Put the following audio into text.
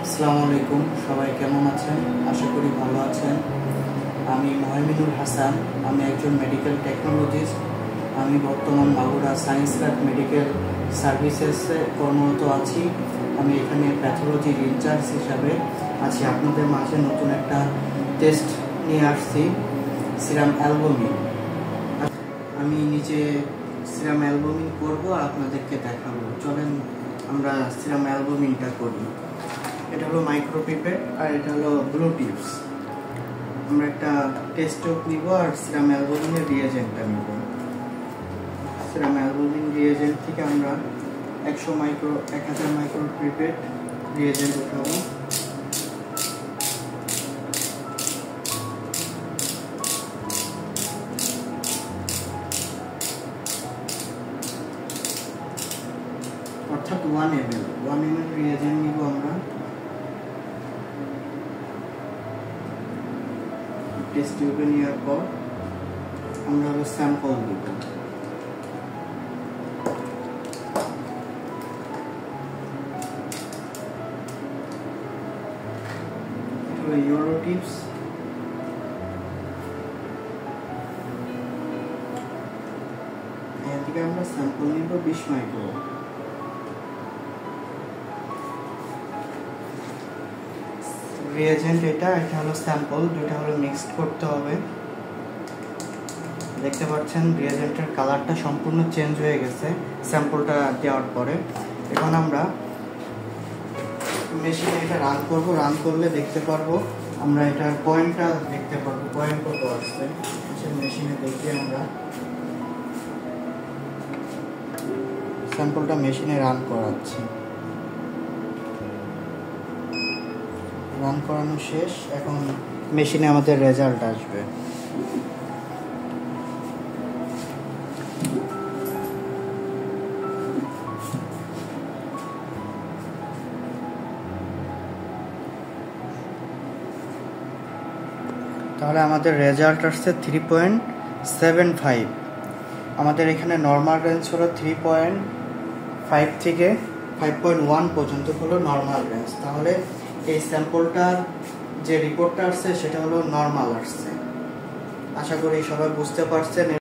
আসসালামু আলাইকুম, সবাই কেমন আছেন? আশা করি ভালো আছেন। আমি মোহাম্মদুল হাসান, আমি একজন মেডিকেল টেকনোলজিস্ট। আমি বর্তমান মাগুরা সায়েন্স ল্যাব মেডিকেল সার্ভিসেসে কর্মরত আছি। আমি এখানে প্যাথোলজির ইনচার্জ হিসাবে আছি। আপনাদের মাঝে নতুন একটা টেস্ট নিয়ে আসছি, সিরাম অ্যালবুমিন। আমি নিজে সিরাম অ্যালবুমিন করবো আর আপনাদেরকে দেখাবো। চলেন আমরা সিরাম অ্যালবুমিনটা করি। এটা হলো মাইক্রোপিপেট আর এটা হলো ব্লু টিপস। আমরা একটা টেস্ট টিউব নিব আর সিরাম অ্যালবুমিনের রিয়েজেন্টটা নিব। সিরাম অ্যালবুমিন রিয়েজেন্ট থেকে আমরা 1000 মাইক্রোপিপেট রিয়েজেন্ট উঠাবো। অর্থাৎ 1 ml রিয়েজেন্ট নিব আমরা। টেস্ট টিউবে নেওয়ার পর আমরা হলো স্যাম্পল দিব। ইউরো টিপস, এখান থেকে আমরা স্যাম্পল নিব 20 মাইক্রো। রিয়েজেন্ট এটা হলো স্যাম্পল, দুটো হলো মিক্সড করতে হবে। দেখতে পাচ্ছেন রিয়েজেন্টের কালারটা সম্পূর্ণ চেঞ্জ হয়ে গেছে স্যাম্পলটা দেওয়ার পরে। এখন আমরা মেশিনে এটা রান করব। রান করলে দেখতে পারবো, আমরা এটার পয়েন্টটা দেখতে পারবো, পয়েন্ট কত আসছে। মেশিনে দেখে আমরা স্যাম্পলটা মেশিনে রান করাচ্ছি। রান করানো শেষ, এখন মেশিনে আমাদের রেজাল্ট আসবে। তাহলে আমাদের রেজাল্ট আসছে 3.75। আমাদের এখানে নর্মাল রেঞ্জ হলো 3.5 থেকে 5.1 পর্যন্ত হলো নর্মাল রেঞ্জ। তাহলে এই স্যাম্পলটার যে রিপোর্টটা আসছে সেটা হলো নর্মাল আসছে। আশা করি সবাই বুঝতে পারছেন।